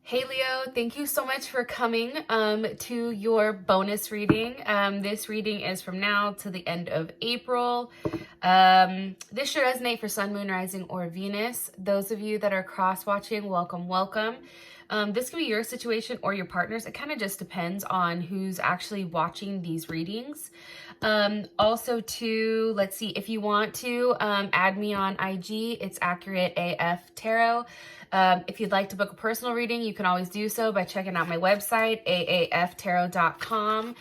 Hey Leo, thank you so much for coming to your bonus reading. This reading is from now to the end of April. This should resonate for Sun, Moon, Rising, or Venus. Those of you that are cross-watching, welcome, welcome. This could be your situation or your partner's. It kind of just depends on who's actually watching these readings. Also too, let's see, if you want to add me on IG, it's Accurate AF Tarot. If you'd like to book a personal reading, you can always do so by checking out my website, aaftarot.com.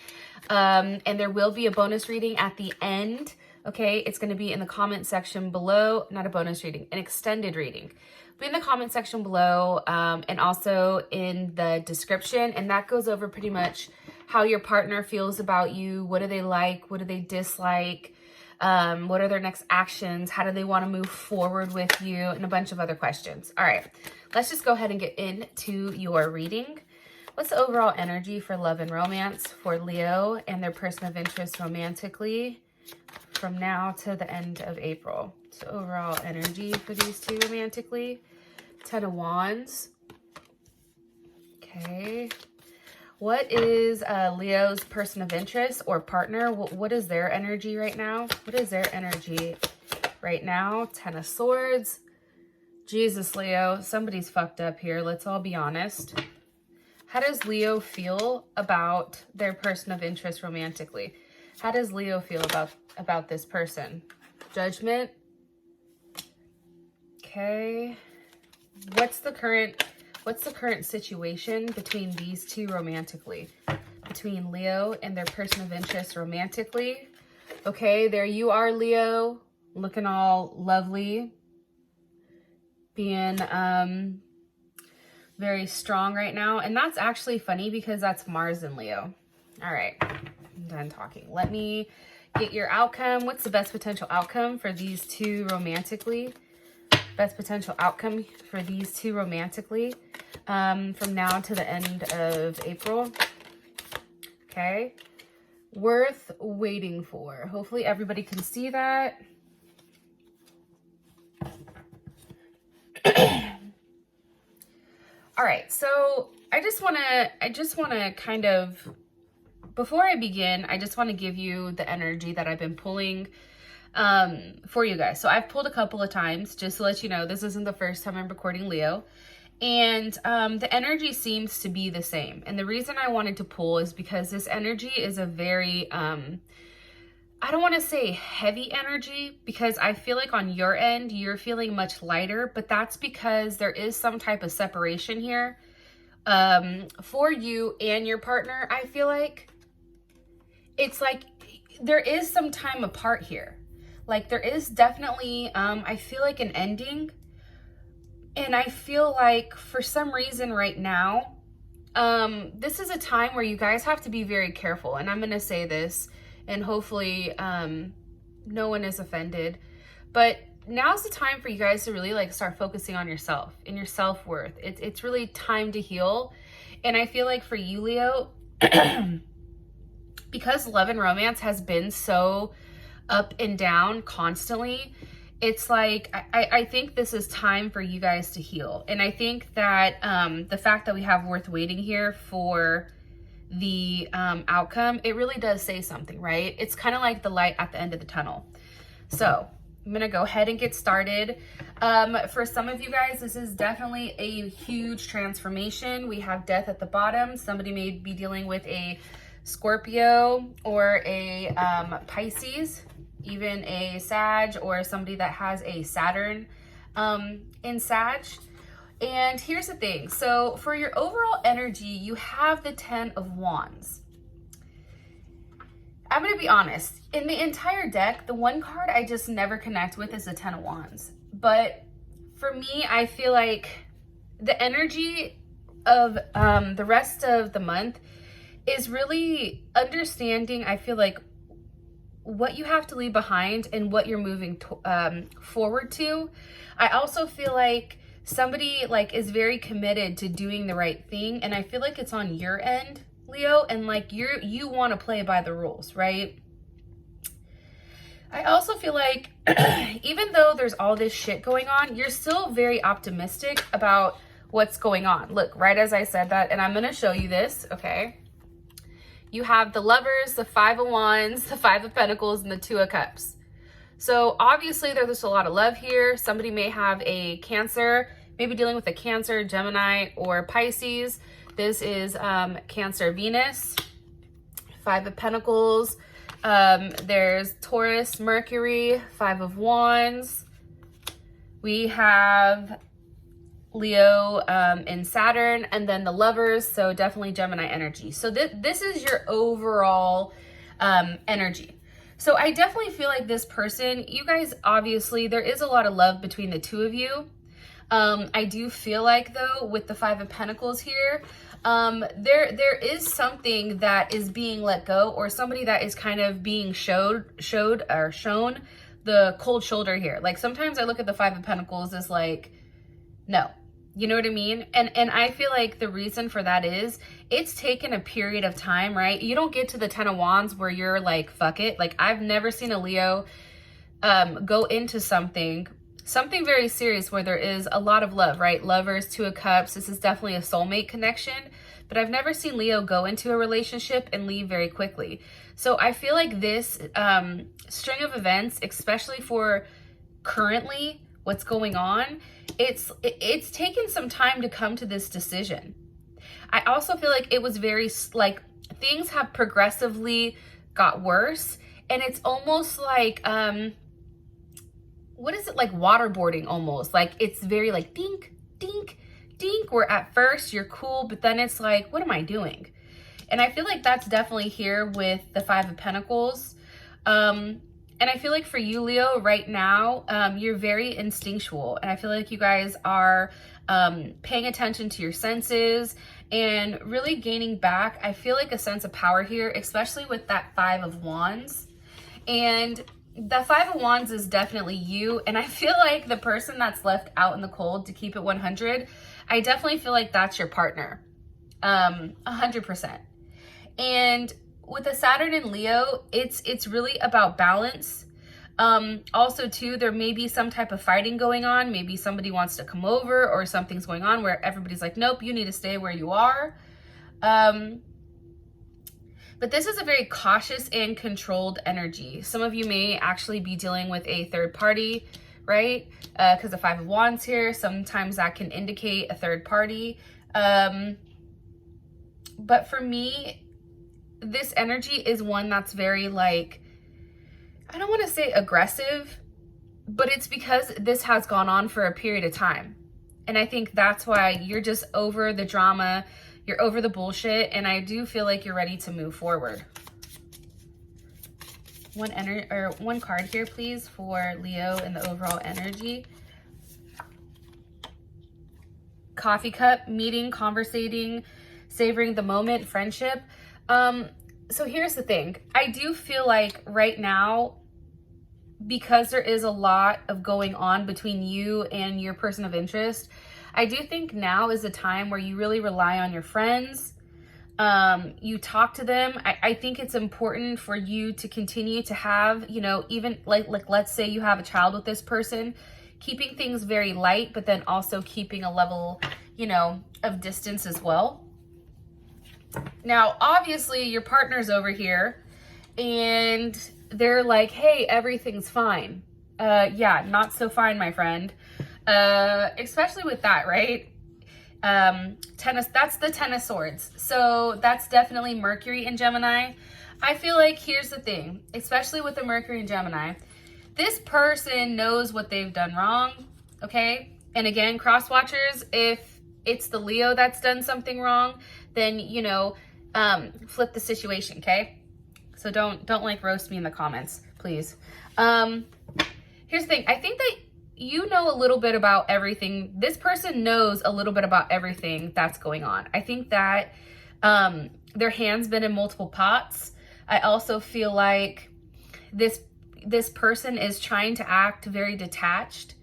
And there will be a bonus reading at the end. Okay, it's going to be in the comment section below. Not a bonus reading, an extended reading. Be in the comment section below and also in the description. And that goes over pretty much how your partner feels about you. What do they like? What do they dislike? What are their next actions? How do they want to move forward with you? And a bunch of other questions. All right, let's just go ahead and get into your reading. What's the overall energy for love and romance for Leo and their person of interest romantically from now to the end of April? So overall energy for these two romantically. 10 of Wands. Okay. What is Leo's person of interest or partner? What is their energy right now? What is their energy right now? 10 of Swords. Jesus, Leo, somebody's fucked up here. Let's all be honest. How does Leo feel about their person of interest romantically? How does Leo feel about this person? Judgment. Okay. What's the current situation between these two romantically? Between Leo and their person of interest romantically. Okay, there you are, Leo, looking all lovely. Being very strong right now. And that's actually funny because that's Mars and Leo. All right, I'm done talking. Let me get your outcome. What's the best potential outcome for these two romantically? Best potential outcome for these two romantically from now to the end of April. Okay. Worth waiting for. Hopefully everybody can see that. All right. So I just want to kind of, before I begin, I just want to give you the energy that I've been pulling for you guys. So I've pulled a couple of times just to let you know this isn't the first time I'm recording Leo, and the energy seems to be the same. And the reason I wanted to pull is because this energy is a very I don't want to say heavy energy, because I feel like on your end you're feeling much lighter, but that's because there is some type of separation here for you and your partner. I feel like it's like there is some time apart here. Like there is definitely, I feel like an ending. And I feel like for some reason right now, this is a time where you guys have to be very careful. And I'm going to say this and hopefully no one is offended. But now's the time for you guys to really like start focusing on yourself and your self-worth. It's really time to heal. And I feel like for you, Leo, because love and romance has been so up and down constantly, it's like I think this is time for you guys to heal. And I think that the fact that we have worth waiting here for the outcome, it really does say something, right? It's kind of like the light at the end of the tunnel. So I'm gonna go ahead and get started. For some of you guys, this is definitely a huge transformation. We have death at the bottom. Somebody may be dealing with a Scorpio or a Pisces, even a Sag, or somebody that has a Saturn in Sag. And here's the thing. So for your overall energy, you have the 10 of Wands. I'm going to be honest. In the entire deck, the one card I just never connect with is the 10 of Wands. But for me, I feel like the energy of the rest of the month is really understanding, I feel like, what you have to leave behind and what you're moving forward to. I also feel like somebody like is very committed to doing the right thing, and I feel like it's on your end, Leo, and like you want to play by the rules, right? I also feel like even though there's all this shit going on, you're still very optimistic about what's going on. Look, right as I said that, and I'm going to show you this, okay? You have the Lovers, the Five of Wands, the Five of Pentacles, and the Two of Cups. So obviously there's a lot of love here. Somebody may have a Cancer, maybe dealing with a Cancer, Gemini, or Pisces. This is Cancer, Venus, Five of Pentacles. There's Taurus, Mercury, Five of Wands. We have Leo and Saturn, and then the Lovers, so definitely Gemini energy. So this is your overall energy. So I definitely feel like this person, you guys, obviously there is a lot of love between the two of you. I do feel like, though, with the Five of Pentacles here, there is something that is being let go, or somebody that is kind of being shown the cold shoulder here. Like, sometimes I look at the Five of Pentacles as like, no. You know what I mean? And I feel like the reason for that is it's taken a period of time, right? You don't get to the Ten of Wands where you're like, fuck it. Like, I've never seen a Leo go into something very serious where there is a lot of love, right? Lovers, Two of Cups. This is definitely a soulmate connection, but I've never seen Leo go into a relationship and leave very quickly. So I feel like this string of events, especially for currently what's going on, it's taken some time to come to this decision. I also feel like it was very, like, things have progressively got worse, and it's almost like, what is it, like waterboarding almost? Like, it's very like dink, dink, dink, where at first you're cool, but then it's like, what am I doing? And I feel like that's definitely here with the Five of Pentacles. And I feel like for you, Leo, right now, you're very instinctual. And I feel like you guys are paying attention to your senses and really gaining back, I feel like, a sense of power here, especially with that Five of Wands. And the Five of Wands is definitely you. And I feel like the person that's left out in the cold, to keep it 100, I definitely feel like that's your partner. 100%. And with the Saturn and Leo, it's really about balance. Also too, there may be some type of fighting going on. Maybe somebody wants to come over, or something's going on where everybody's like, nope, you need to stay where you are. But this is a very cautious and controlled energy. Some of you may actually be dealing with a third party, right? Because the Five of Wands here, sometimes that can indicate a third party. But for me, this energy is one that's very, like, I don't want to say aggressive, but it's because this has gone on for a period of time. And I think that's why you're just over the drama, you're over the bullshit, and I do feel like you're ready to move forward. One card here, please, for Leo and the overall energy. Coffee cup, meeting, conversating, savoring the moment, friendship. So here's the thing. I do feel like right now, because there is a lot of going on between you and your person of interest, I do think now is a time where you really rely on your friends. You talk to them. I think it's important for you to continue to have, you know, even like let's say you have a child with this person, keeping things very light, but then also keeping a level, you know, of distance as well. Now, obviously, your partner's over here, and they're like, hey, everything's fine. Yeah, not so fine, my friend. Especially with that, right? That's the Ten of Swords. So that's definitely Mercury in Gemini. I feel like, here's the thing, especially with the Mercury in Gemini, this person knows what they've done wrong, okay? And again, cross watchers, if it's the Leo that's done something wrong, then, you know, flip the situation, okay? So don't like roast me in the comments, please. Here's the thing. I think that you know a little bit about everything. This person knows a little bit about everything that's going on. I think that their hand's been in multiple pots. I also feel like this person is trying to act very detached.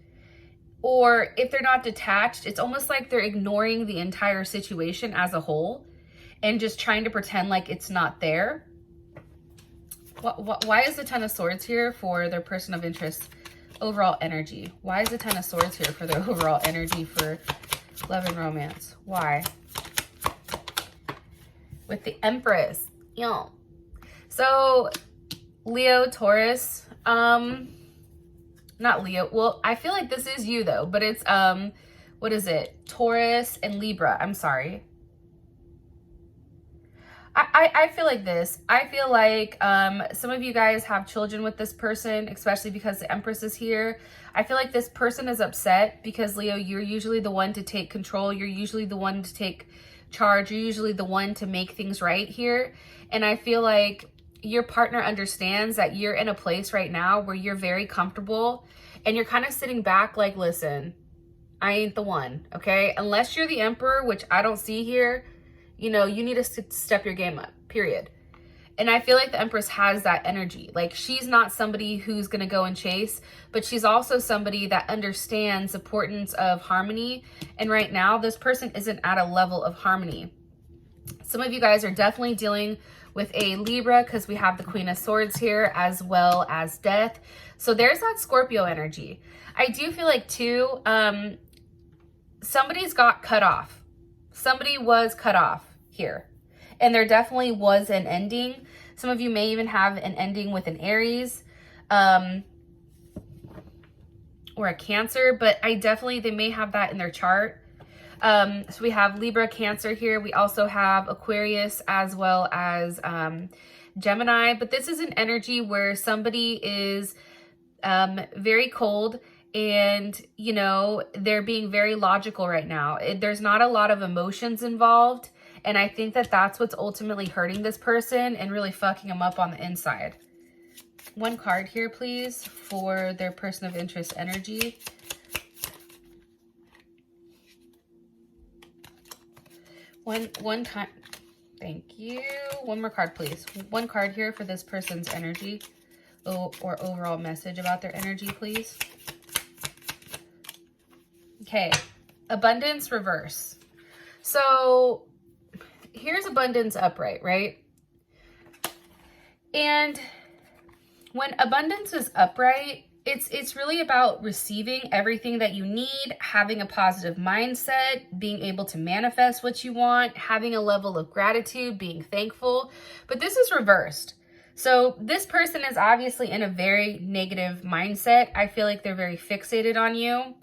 Or if they're not detached, it's almost like they're ignoring the entire situation as a whole and just trying to pretend like it's not there. Why is the Ten of Swords here for their person of interest overall energy? Why is the Ten of Swords here for their overall energy for Love and romance. Why? With the Empress. Yeah. So, Leo, Taurus, not Leo. Well, I feel like this is you though, but it's, what is it? Taurus and Libra. I'm sorry. I feel like this. I feel like some of you guys have children with this person, especially because the Empress is here. I feel like this person is upset because, Leo, you're usually the one to take control. You're usually the one to take charge. You're usually the one to make things right here. And I feel like your partner understands that you're in a place right now where you're very comfortable and you're kind of sitting back like, listen, I ain't the one, okay? Unless you're the Emperor, which I don't see here, you know, you need to step your game up, period. And I feel like the Empress has that energy. Like, she's not somebody who's going to go and chase, but she's also somebody that understands the importance of harmony. And right now, this person isn't at a level of harmony. Some of you guys are definitely dealing with a Libra because we have the Queen of Swords here as well as Death. So there's that Scorpio energy. I do feel like, too, somebody's got cut off. Somebody was cut off here. And there definitely was an ending. Some of you may even have an ending with an Aries or a Cancer, but they may have that in their chart. So we have Libra, Cancer here. We also have Aquarius as well as Gemini. But this is an energy where somebody is very cold and, you know, they're being very logical right now. There's not a lot of emotions involved. And I think that that's what's ultimately hurting this person and really fucking them up on the inside. One card here, please, for their person of interest energy. One time. Thank you. One more card, please. One card here for this person's energy or overall message about their energy, please. Okay. Abundance reverse. So here's abundance upright, right? And when abundance is upright, it's really about receiving everything that you need, having a positive mindset, being able to manifest what you want, having a level of gratitude, being thankful. But this is reversed. So this person is obviously in a very negative mindset. I feel like they're very fixated on you.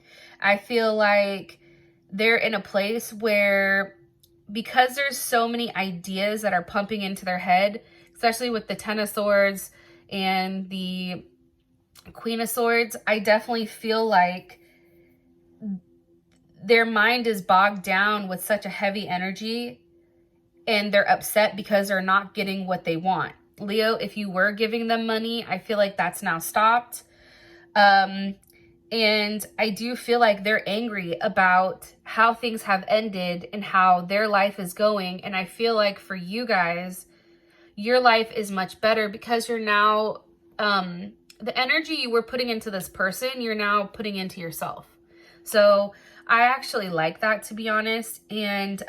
I feel like they're in a place where, because there's so many ideas that are pumping into their head, especially with the Ten of Swords and the Queen of Swords, I definitely feel like their mind is bogged down with such a heavy energy and they're upset because they're not getting what they want. Leo, if you were giving them money, I feel like that's now stopped. And I do feel like they're angry about how things have ended and how their life is going. And I feel like for you guys, your life is much better because you're now, the energy you were putting into this person, you're now putting into yourself. So I actually like that, to be honest. And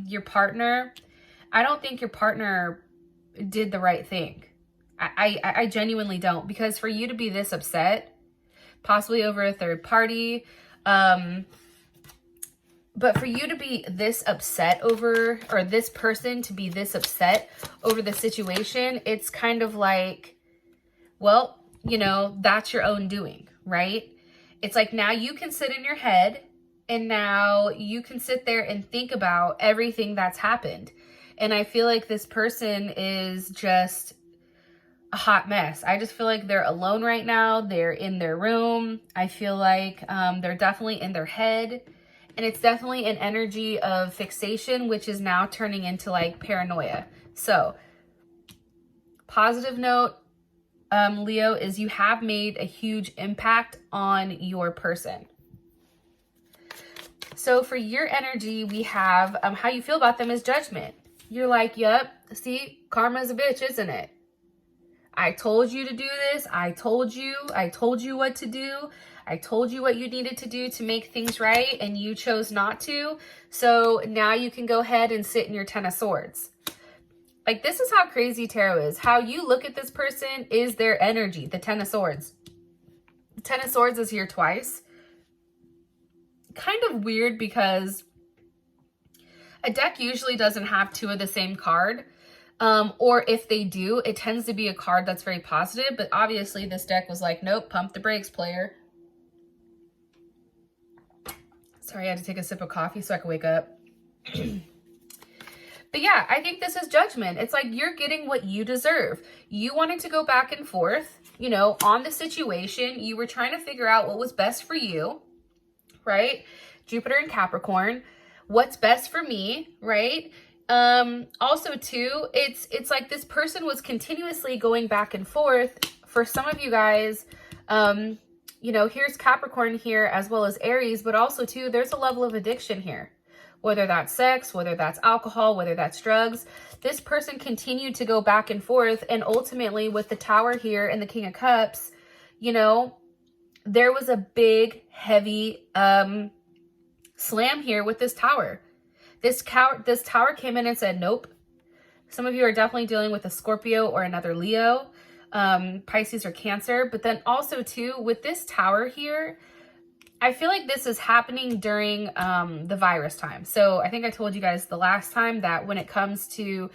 your partner, I don't think your partner did the right thing. I genuinely don't, because for you to be this upset, possibly over a third party, but for you to be this upset over, or this person to be this upset over the situation, it's kind of like, well, you know, that's your own doing, right? It's like, now you can sit in your head and now you can sit there and think about everything that's happened. And I feel like this person is just a hot mess. I just feel like they're alone right now. They're in their room. I feel like they're definitely in their head. And it's definitely an energy of fixation, which is now turning into like paranoia. So, positive note, Leo, is you have made a huge impact on your person. So for your energy, we have how you feel about them is judgment. You're like, yep, see, karma's a bitch, isn't it? I told you to do this. I told you what to do. I told you what you needed to do to make things right, and you chose not to. So now you can go ahead and sit in your Ten of Swords. Like, this is how crazy tarot is. How you look at this person is their energy, the Ten of Swords. The Ten of Swords is here twice. Kind of weird because A deck usually doesn't have two of the same card. Or if they do, it tends to be a card that's very positive. But obviously this deck was like, nope, pump the brakes, player. Sorry, I had to take a sip of coffee so I could wake up. But yeah, I think this is judgment. It's like you're getting what you deserve. You wanted to go back and forth, you know, on the situation. You were trying to figure out what was best for you, right? Jupiter and Capricorn. What's best for me, right? Also too, it's like this person was continuously going back and forth. For some of you guys, you know, here's Capricorn here as well as Aries, but also too, there's a level of addiction here. Whether that's sex, whether that's alcohol, whether that's drugs, this person continued to go back and forth. And ultimately with the Tower here and the King of Cups, you know, there was a big, heavy slam here with this Tower. This Tower came in and said, nope. Some of you are definitely dealing with a Scorpio or another Leo, Pisces or Cancer. But then also too, with this Tower here, I feel like this is happening during the virus time. So I think I told you guys the last time that when it comes to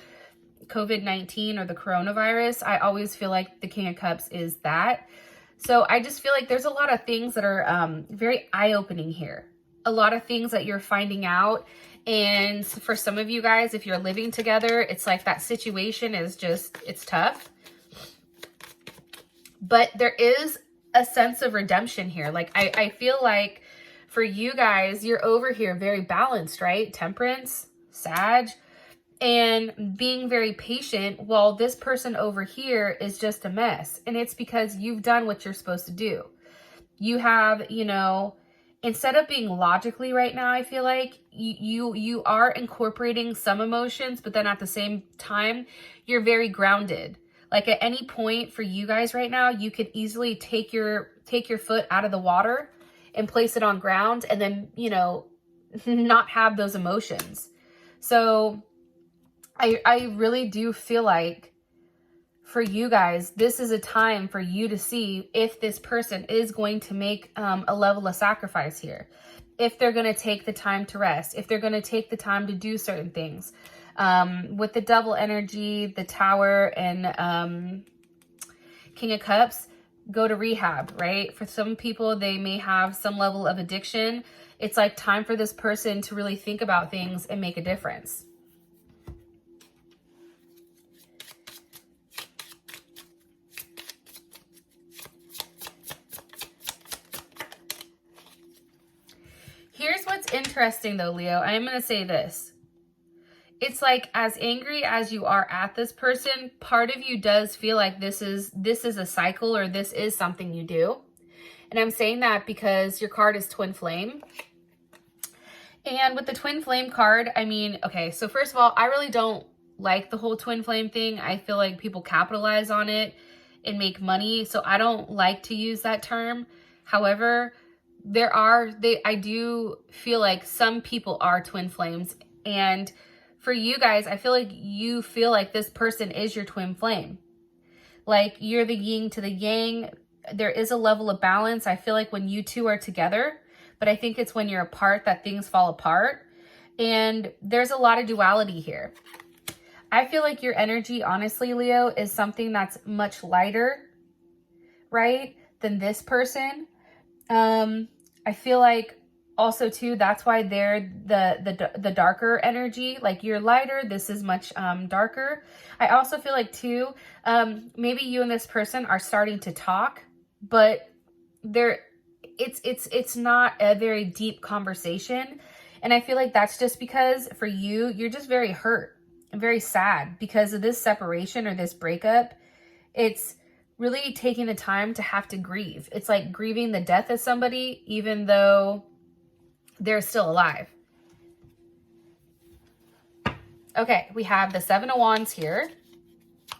COVID-19 or the coronavirus, I always feel like the King of Cups is that. So I just feel like there's a lot of things that are very eye-opening here. A lot of things that you're finding out. And for some of you guys, if you're living together, it's like that situation is just, it's tough. But there is a sense of redemption here. Like I feel like for you guys, you're over here very balanced, right? Temperance, Sag, and being very patient while this person over here is just a mess. And it's because you've done what you're supposed to do. You have, you know, instead of being logically right now, I feel like you are incorporating some emotions, but then at the same time, you're very grounded. Like at any point for you guys right now, you could easily take your foot out of the water and place it on ground and then, you know, not have those emotions. So I really do feel like for you guys, this is a time for you to see if this person is going to make a level of sacrifice here. If they're going to take the time to rest, if they're going to take the time to do certain things. With the double energy, the Tower and King of Cups, go to rehab, right? For some people, they may have some level of addiction. It's like time for this person to really think about things and make a difference. Here's what's interesting though, Leo. I am going to say this. It's like as angry as you are at this person, part of you does feel like this is a cycle or this is something you do. And I'm saying that because your card is Twin Flame. And with the Twin Flame card, I mean, okay, so first of all, I really don't like the whole Twin Flame thing. I feel like people capitalize on it and make money. So I don't like to use that term. However, I do feel like some people are Twin Flames. And for you guys, I feel like you feel like this person is your twin flame. Like you're the yin to the yang. There is a level of balance. I feel like when you two are together, but I think it's when you're apart that things fall apart. And there's a lot of duality here. I feel like your energy, honestly, Leo, is something that's much lighter, right, than this person. I feel like also too, that's why they're the darker energy. Like you're lighter, this is much darker. I also feel like too, maybe you and this person are starting to talk, but it's not a very deep conversation. And I feel like that's just because for you, you're just very hurt and very sad because of this separation or this breakup. It's really taking the time to have to grieve. It's like grieving the death of somebody, even though they're still alive. Okay, we have the Seven of Wands here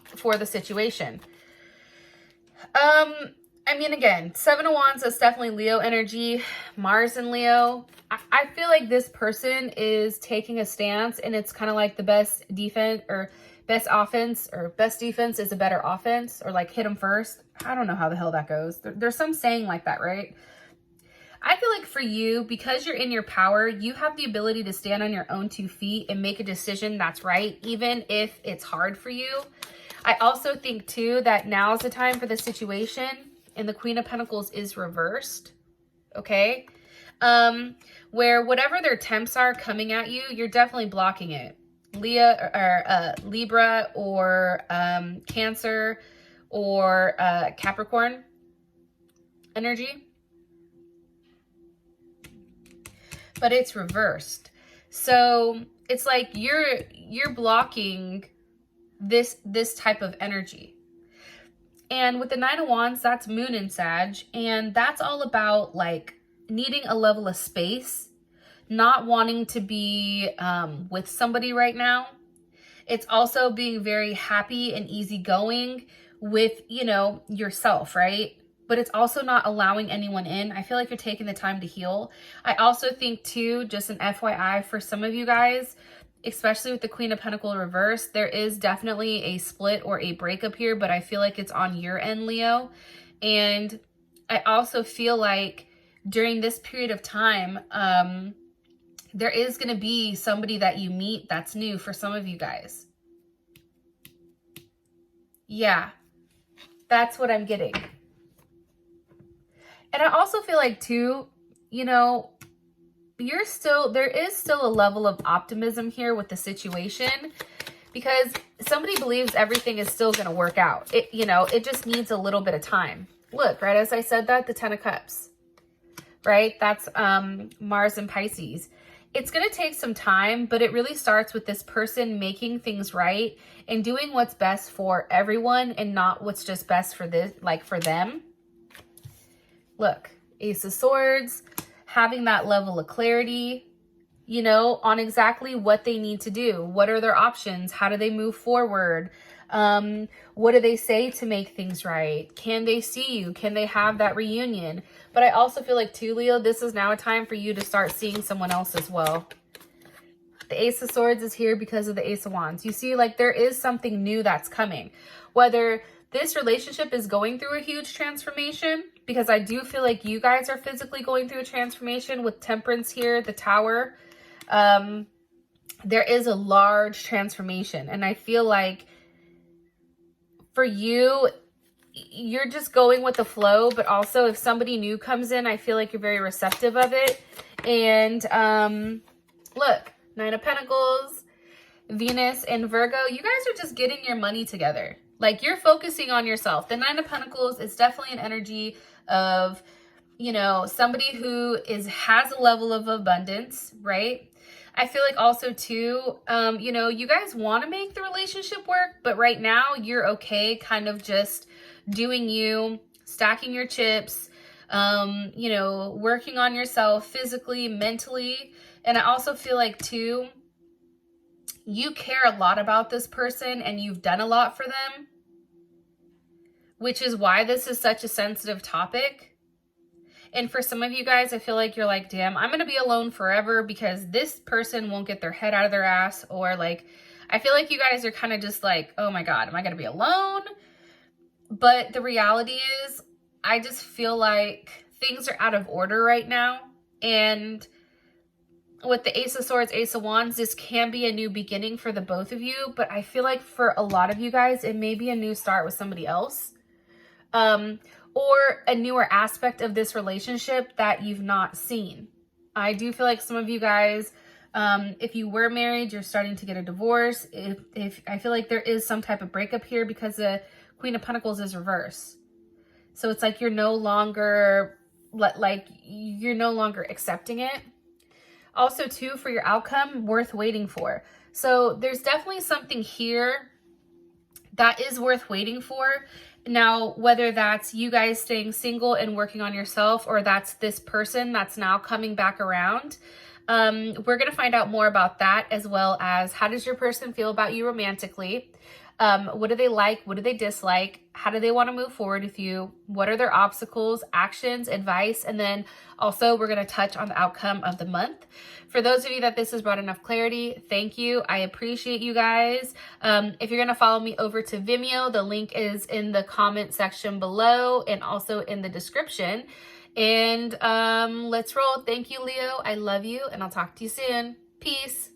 for the situation. I mean, again, Seven of Wands is definitely Leo energy, Mars and Leo. I feel like this person is taking a stance and it's kind of like the best defense or best offense or best defense is a better offense or like hit them first. I don't know how the hell that goes. There's some saying like that, right? I feel like for you, because you're in your power, you have the ability to stand on your own 2 feet and make a decision that's right, even if it's hard for you. I also think too that now's the time for the situation, and the Queen of Pentacles is reversed, okay? Where whatever their attempts are coming at you, you're definitely blocking it. Libra or Cancer or Capricorn energy. But it's reversed. So it's like you're blocking this type of energy. And with the 9 of Wands, that's Moon in Sag, and that's all about like needing a level of space, not wanting to be with somebody right now. It's also being very happy and easygoing with, you know, yourself, right? But it's also not allowing anyone in. I feel like you're taking the time to heal. I also think too, just an FYI for some of you guys, especially with the Queen of Pentacles reverse, there is definitely a split or a breakup here, but I feel like it's on your end, Leo. And I also feel like during this period of time, there is going to be somebody that you meet that's new for some of you guys. Yeah, that's what I'm getting. And I also feel like too, you know, there is still a level of optimism here with the situation, because somebody believes everything is still going to work out. It, you know, it just needs a little bit of time. Look, right, as I said that, the 10 of Cups, right? That's Mars and Pisces. It's going to take some time, but it really starts with this person making things right and doing what's best for everyone and not what's just best for this, like for them. Look, Ace of Swords, having that level of clarity, you know, on exactly what they need to do. What are their options? How do they move forward? What do they say to make things right? Can they see you? Can they have that reunion? But I also feel like too, Leo, this is now a time for you to start seeing someone else as well. The Ace of Swords is here because of the Ace of Wands. You see, like there is something new that's coming. Whether this relationship is going through a huge transformation, because I do feel like you guys are physically going through a transformation with Temperance here, the Tower. There is a large transformation. And I feel like for you, you're just going with the flow. But also if somebody new comes in, I feel like you're very receptive of it. And look, 9 of Pentacles, Venus and Virgo, you guys are just getting your money together. Like you're focusing on yourself. The 9 of Pentacles is definitely an energy of, you know, somebody who has a level of abundance, right? I feel like also too, you know, you guys want to make the relationship work, but right now you're okay kind of just doing you, stacking your chips, you know, working on yourself physically, mentally. And I also feel like too, you care a lot about this person and you've done a lot for them, which is why this is such a sensitive topic. And for some of you guys, I feel like you're like, damn, I'm going to be alone forever because this person won't get their head out of their ass. Or like, I feel like you guys are kind of just like, oh my God, am I going to be alone? But the reality is, I just feel like things are out of order right now. And with the Ace of Swords, Ace of Wands, this can be a new beginning for the both of you. But I feel like for a lot of you guys, it may be a new start with somebody else. Or a newer aspect of this relationship that you've not seen. I do feel like some of you guys, if you were married, you're starting to get a divorce. If I feel like there is some type of breakup here because the Queen of Pentacles is reverse. So it's like you're no longer accepting it. Also too, for your outcome, worth waiting for. So there's definitely something here that is worth waiting for. Now, whether that's you guys staying single and working on yourself, or that's this person that's now coming back around, we're going to find out more about that, as well as how does your person feel about you romantically? What do they like? What do they dislike? How do they want to move forward with you? What are their obstacles, actions, advice? And then also we're going to touch on the outcome of the month. For those of you that this has brought enough clarity, thank you. I appreciate you guys. If you're going to follow me over to Vimeo, the link is in the comment section below and also in the description. And let's roll. Thank you, Leo. I love you, and I'll talk to you soon. Peace.